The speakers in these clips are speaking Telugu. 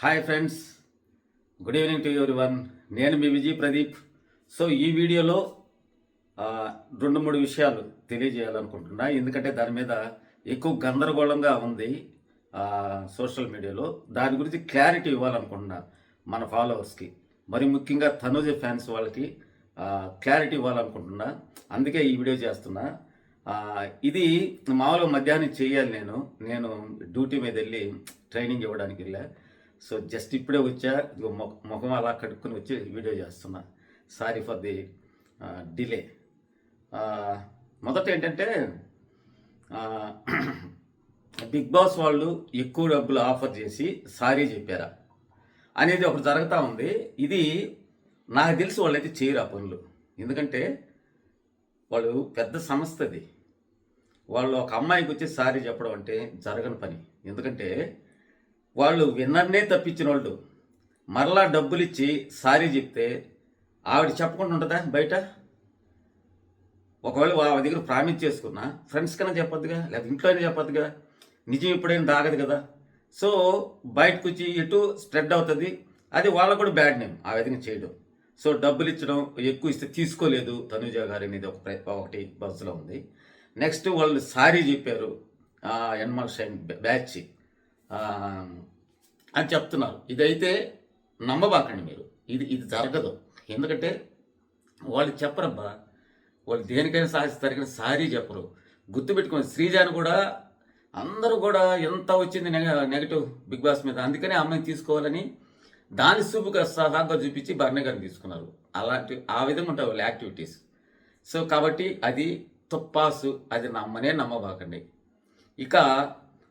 Hi friends, good evening to everyone. నేను మీ విజయ్ ప్రదీప్. సో ఈ వీడియోలో ఆ, రెండు మూడు విషయాలు తెలియజేయాలనుకుంటున్నా. ఎందుకంటే దాని మీద ఎక్కువ గందరగోళంగా ఉంది సోషల్ మీడియాలో. దాని గురించి క్లారిటీ ఇవ్వాలనుకుంటున్నా మన ఫాలోవర్స్కి, మరి ముఖ్యంగా తనుజ ఫ్యాన్స్ వాళ్ళకి క్లారిటీ ఇవ్వాలనుకుంటున్నా. అందుకే ఈ వీడియో చేస్తున్నా. ఆ, ఇది మామూలుగా మధ్యాహ్నం చేయాలి. నేను డ్యూటీ మీద వెళ్ళి ట్రైనింగ్ ఇవ్వడానికి వెళ్ళా. సో జస్ట్ ఇప్పుడే వచ్చా, ఇదిగో ముఖం అలా కడుక్కొని వచ్చి వీడియో చేస్తున్నా. Sorry for the delay. మొదట ఏంటంటే ఆ, బిగ్ బాస్ వాళ్ళు ఎక్కువ డబ్బులు ఆఫర్ చేసి సారీ చెప్పారా అనేది ఒకటి జరుగుతూ ఉంది. ఇది నాకు తెలిసి వాళ్ళైతే చేయరు ఆ పనులు. ఎందుకంటే వాళ్ళు పెద్ద సంస్థది. వాళ్ళు ఒక అమ్మాయికి వచ్చి సారీ చెప్పడం అంటే జరగని పని. ఎందుకంటే వాళ్ళు విన్నర్నే తప్పించిన వాళ్ళు మరలా డబ్బులు ఇచ్చి సారీ చెప్తే ఆవిడ చెప్పకుండా ఉంటుందా బయట? ఒకవేళ వాళ్ళ దగ్గర ప్రామిస్ చేసుకున్నా ఫ్రెండ్స్ కన్నా చెప్పొద్దుగా, లేదా ఇంట్లో అయినా చెప్పొద్దుగా. నిజం ఎప్పుడైనా దాగదు కదా. సో బయటకు వచ్చి ఎటు స్ప్రెడ్ అవుతుంది. అది వాళ్ళకు కూడా బ్యాడ్ నేమ్ ఆ విధంగా చేయడం. సో డబ్బులు ఇచ్చడం ఎక్కువ ఇస్తే తీసుకోలేదు తనుజ గారు అనేది ఒకటి బస్సులో ఉంది. నెక్స్ట్ వాళ్ళు సారీ చెప్పారు ఎన్మాల్ షైన్ బ్యాచ్ అని చెప్తున్నారు. ఇదైతే నమ్మబాకండి మీరు. ఇది జరగదు. ఎందుకంటే వాళ్ళు చెప్పరబ్బా, వాళ్ళు దేనికైనా సాధిస్తారు కానీ సారీ చెప్పరు. గుర్తుపెట్టుకోండి, శ్రీజాని కూడా అందరూ కూడా ఎంత వచ్చింది నెగటివ్ బిగ్ బాస్ మీద, అందుకనే అమ్మాయిని తీసుకోవాలని దాని చూపుగా సహాగా చూపించి భరణి గారిని తీసుకున్నారు. ఆ విధంగా ఉంటాయి వాళ్ళ యాక్టివిటీస్. సో కాబట్టి అది తుప్పాసు, అది నమ్మబాకండి. ఇక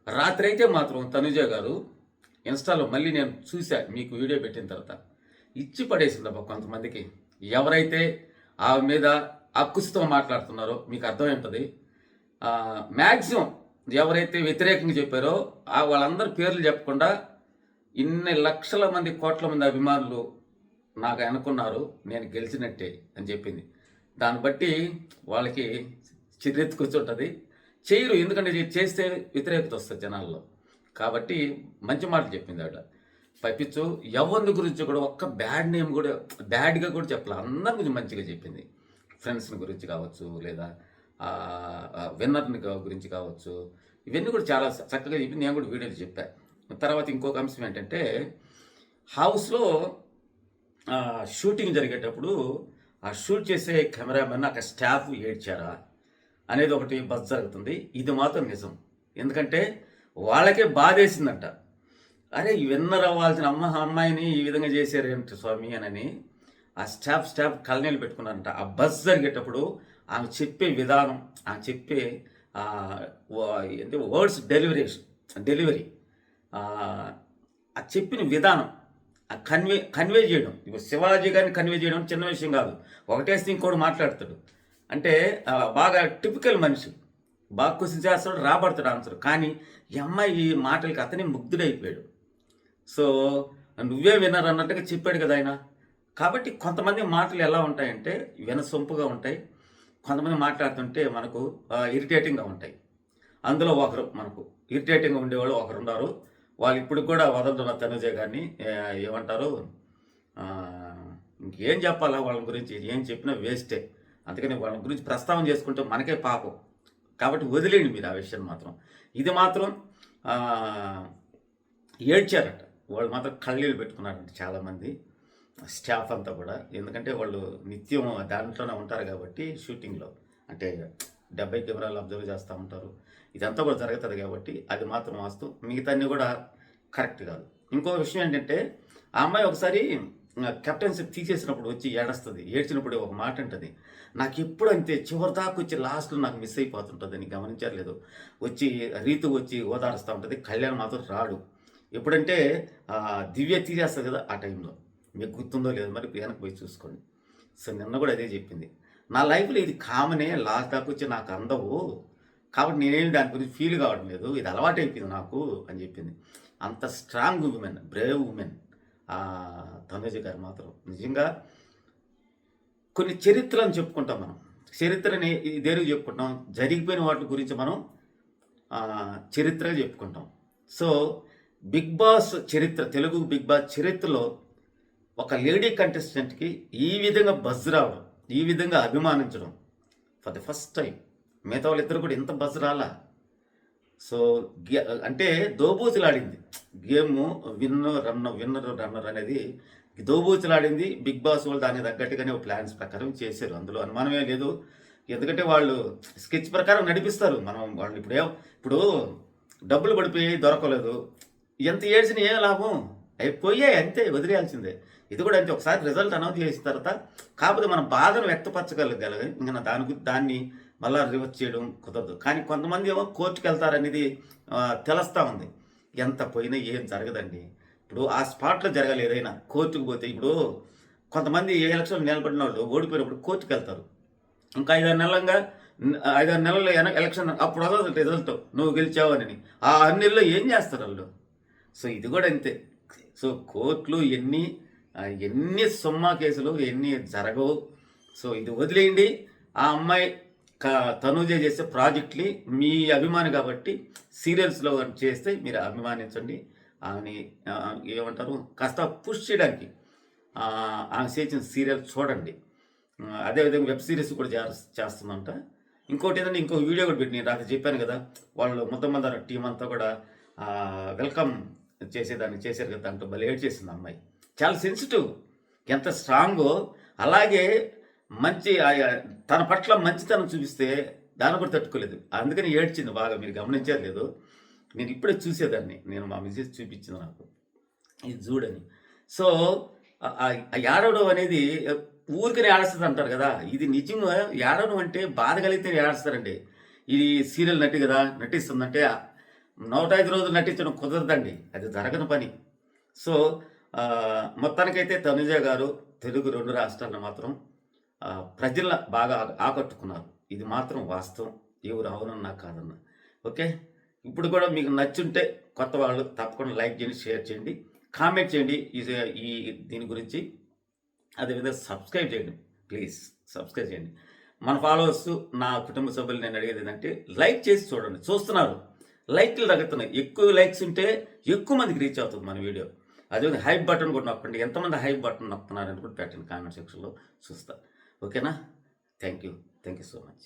రాత్రి అయితే మాత్రం తనుజ గారు ఇన్స్టాలో మళ్ళీ నేను చూసా, మీకు వీడియో పెట్టిన తర్వాత ఇచ్చి పడేసిందబ్బా కొంతమందికి. ఎవరైతే ఆమె మీద అక్కుసుతో మాట్లాడుతున్నారో మీకు అర్థమవుతుంది. మ్యాక్సిమం ఎవరైతే వ్యతిరేకంగా చెప్పారో వాళ్ళందరి పేర్లు చెప్పకుండా ఇన్ని లక్షల మంది కోట్ల మంది అభిమానులు నాకు అనుకున్నారు నేను గెలిచినట్టే అని చెప్పింది. దాన్ని బట్టి వాళ్ళకి చిరెత్తుకొచ్చుంటుంది. చేయరు, ఎందుకంటే చేస్తే వ్యతిరేకత వస్తుంది జనాల్లో. కాబట్టి మంచి మాటలు చెప్పింది ఆవిడ. పైపించు ఎవరిని గురించి కూడా ఒక్క బ్యాడ్ నేమ్ కూడా బ్యాడ్గా కూడా చెప్పాలి, అందరి గురించి మంచిగా చెప్పింది. ఫ్రెండ్స్ని గురించి కావచ్చు, లేదా విన్నర్ని గురించి కావచ్చు, ఇవన్నీ కూడా చాలా చక్కగా చెప్పింది. నేను కూడా వీడియోలు చెప్పాను. తర్వాత ఇంకొక అంశం ఏంటంటే, హౌస్లో షూటింగ్ జరిగేటప్పుడు ఆ షూట్ చేసే కెమెరామెన్ అక్కడ స్టాఫ్ ఏడ్చారా అనేది ఒకటి బస్ జరుగుతుంది. ఇది మాత్రం నిజం. ఎందుకంటే వాళ్ళకే బాధేసిందంట. అరే విన్నర్ అవ్వాల్సిన అమ్మాయిని ఈ విధంగా చేశారేంటి స్వామి అని ఆ స్టాఫ్ కళ్ళనీళ్ళు పెట్టుకున్నారంట. ఆ బస్ జరిగేటప్పుడు ఆమె చెప్పే విధానం, ఆమె చెప్పే వర్డ్స్ డెలివరీ ఆ చెప్పిన విధానం, ఆ కన్వే చేయడం. ఇప్పుడు శివాజీ గారిని కన్వే చేయడం చిన్న విషయం కాదు. ఒకటేస్తే ఇంకోటి మాట్లాడతాడు. అంటే బాగా టిపికల్ మనిషి, బాగా క్వశ్చన్ చేస్తాడు, రాబడతాడు ఆన్సర్. కానీ ఈ అమ్మాయి మాటలకి అతనే ముగ్ధుడైపోయాడు. సో నువ్వే విన్నర్ అన్నట్టుగా చెప్పాడు కదా ఆయన. కాబట్టి కొంతమంది మాటలు ఎలా ఉంటాయంటే వినసొంపుగా ఉంటాయి, కొంతమంది మాట్లాడుతుంటే మనకు ఇరిటేటింగ్గా ఉంటాయి. అందులో ఒకరు మనకు ఇరిటేటింగ్గా ఉండేవాళ్ళు ఒకరు ఉన్నారు. వాళ్ళు ఇప్పుడు కూడా వదలుతున్న తనుజ గారిని ఏమంటారు, ఇంకేం చెప్పాలా వాళ్ళ గురించి, ఏం చెప్పినా వేస్టే. అందుకని వాళ్ళ గురించి ప్రస్తావన చేసుకుంటే మనకే పాపం. కాబట్టి వదిలేండి మీరు ఆ విషయం మాత్రం. ఇది మాత్రం ఏడ్చారట వాళ్ళు, మాత్రం కళ్ళీళ్ళు పెట్టుకున్నారంట చాలామంది స్టాఫ్ అంతా కూడా. ఎందుకంటే వాళ్ళు నిత్యం దాంట్లోనే ఉంటారు కాబట్టి, షూటింగ్లో అంటే 70 కెమెరాలు అబ్జర్వ్ చేస్తూ ఉంటారు. ఇదంతా కూడా జరుగుతుంది కాబట్టి అది మాత్రం వాస్తవం. మిగతాన్ని కూడా కరెక్ట్ కాదు. ఇంకో విషయం ఏంటంటే, ఆ అమ్మాయి ఒకసారి కెప్టెన్షిప్ తీసేసినప్పుడు వచ్చి ఏడుస్తుంది. ఏడ్చినప్పుడు ఒక మాట అంటుంది, నాకు ఎప్పుడు అంతే చివరి దాకా వచ్చి లాస్ట్లో నాకు మిస్ అయిపోతుంటుంది అని గమనించారు లేదు. వచ్చి రీతు వచ్చి ఓదారుస్తూ ఉంటుంది, కళ్యాణ్ మాత్రం రాడు. ఎప్పుడంటే దివ్య తీసేస్తుంది కదా ఆ టైంలో. మీకు గుర్తుందో లేదో మరి వెనక్కి పోయి చూసుకోండి. సో నిన్న కూడా అదే చెప్పింది, నా లైఫ్లో ఇది కామనే, లాస్ట్ దాకా వచ్చి నాకు అందవు, కాబట్టి నేనేమి దాని గురించి ఫీల్ కావడం లేదు, ఇది అలవాటు అయిపోయింది నాకు అని చెప్పింది. అంత strong women, Brave women Tanuja గారు మాత్రం. నిజంగా కొన్ని చరిత్రలను చెప్పుకుంటాం మనం. చరిత్రని దేనికి చెప్పుకుంటాం, జరిగిపోయిన వాటి గురించి మనం చరిత్రగా చెప్పుకుంటాం. సో బిగ్ బాస్ చరిత్ర, తెలుగు బిగ్ బాస్ చరిత్రలో ఒక లేడీ కంటెస్టెంట్కి ఈ విధంగా బజ్ రావడం, ఈ విధంగా అభిమానించడం ఫర్ ది ఫస్ట్ టైం. మిగతా వాళ్ళిద్దరు కూడా ఇంత బజ్ రాలా. సో అంటే దోబూచులాడింది గేము. విన్నర్ రన్నర్ అనేది దోబూచులాడింది. బిగ్ బాస్ వాళ్ళు దానికి తగ్గట్టుగానే ప్లాన్స్ ప్రకారం చేశారు, అందులో అనుమానమే లేదు. ఎందుకంటే వాళ్ళు స్కెచ్ ప్రకారం నడిపిస్తారు. మనం వాళ్ళు ఇప్పుడు డబ్బులు పడిపోయి దొరకలేదు, ఎంత ఏడ్చిన ఏం లాభం, అయిపోయాయి అంతే, వదిలేయాల్సిందే. ఇది కూడా అంతే, ఒకసారి రిజల్ట్ అనౌన్స్ చేసిన తర్వాత కాకపోతే మన బాధను వ్యక్తపరచగలగాలి. ఇంకా దాన్ని మళ్ళీ రివర్స్ చేయడం కుదరదు. కానీ కొంతమంది ఏమో కోర్టుకు వెళ్తారనేది తెలుస్తూ ఉంది. ఎంత పోయినా ఏం జరగదండి. ఇప్పుడు ఆ స్పాట్లో జరగాలి ఏదైనా. కోర్టుకు పోతే ఇప్పుడు కొంతమంది ఎలక్షన్ నిలబడిన వాళ్ళు ఓడిపోయినప్పుడు కోర్టుకు వెళ్తారు. ఇంకా 5-6 నెలలు ఎలక్షన్ అప్పుడు వదలదు రిజల్ట్, నువ్వు గెలిచావు అని. ఆ 6 నెలల్లో ఏం చేస్తారు వాళ్ళు? సో ఇది కూడా అంతే. సో కోర్టులు ఎన్ని సొమ్మా కేసులు ఎన్ని జరగవు. సో ఇది వదిలేయండి. ఆ అమ్మాయి తనూజ చేసే ప్రాజెక్ట్ని మీ అభిమాని కాబట్టి సీరియల్స్లో చేస్తే మీరు అభిమానించండి. ఆమెని ఏమంటారు కాస్త పుష్ చేయడానికి ఆమె చేసిన సీరియల్ చూడండి. అదేవిధంగా వెబ్ సిరీస్ కూడా చేస్తుందంట. ఇంకోటి ఏంటంటే ఇంకో వీడియో కూడా పెట్టి నేను రాత్రి చెప్పాను కదా, వాళ్ళు ముద్దమందార టీం అంతా కూడా వెల్కమ్ చేసేదాన్ని చేశారు కదా, దాంట్లో భలే ఏడ్ చేసింది అమ్మాయి. చాలా సెన్సిటివ్, ఎంత స్ట్రాంగో అలాగే మంచి తన పట్ల మంచితనం చూపిస్తే దాన్ని కూడా తట్టుకోలేదు, అందుకని ఏడ్చింది బాగా. మీరు గమనించారు లేదు, నేను ఇప్పుడే చూసేదాన్ని, నేను మా మిసెస్ చూపించింది నాకు ఇది చూడని. సో ఏడవడం అనేది ఊరికనే ఏడుస్తుంది అంటారు కదా, ఇది నిజంగా ఏడవడం అంటే బాధ కలిగితే ఏడుస్తారండి. ఇది సీరియల్ నటి కదా, నటిస్తుందంటే 105 రోజులు నటించడం కుదరదండి, అది జరగని పని. సో మొత్తానికైతే తనుజ గారు తెలుగు 2 రాష్ట్రాలను మాత్రం ప్రజల బాగా ఆకట్టుకున్నారు. ఇది మాత్రం వాస్తవం, ఎవరు అవునన్నా కాదన్నా. ఓకే, ఇప్పుడు కూడా మీకు నచ్చుంటే కొత్త వాళ్ళు తప్పకుండా లైక్ చేయండి, షేర్ చేయండి, కామెంట్ చేయండి ఈ దీని గురించి. అదేవిధంగా సబ్స్క్రైబ్ చేయండి, ప్లీజ్ సబ్స్క్రైబ్ చేయండి. మన ఫాలోవర్స్, నా కుటుంబ సభ్యులు నేను అడిగేది ఏంటంటే లైక్ చేసి చూడండి. చూస్తున్నారు, లైక్లు తగ్గుతున్నాయి. ఎక్కువ లైక్స్ ఉంటే ఎక్కువ మందికి రీచ్ అవుతుంది మన వీడియో. అదేవిధంగా హైప్ బటన్ కూడా నొక్కండి. ఎంతమంది హైప్ బటన్ నొక్కుతున్నారని కూడా పెట్టండి కామెంట్ సెక్షన్లో, చూస్తా. ఓకేనా? Thank you so much.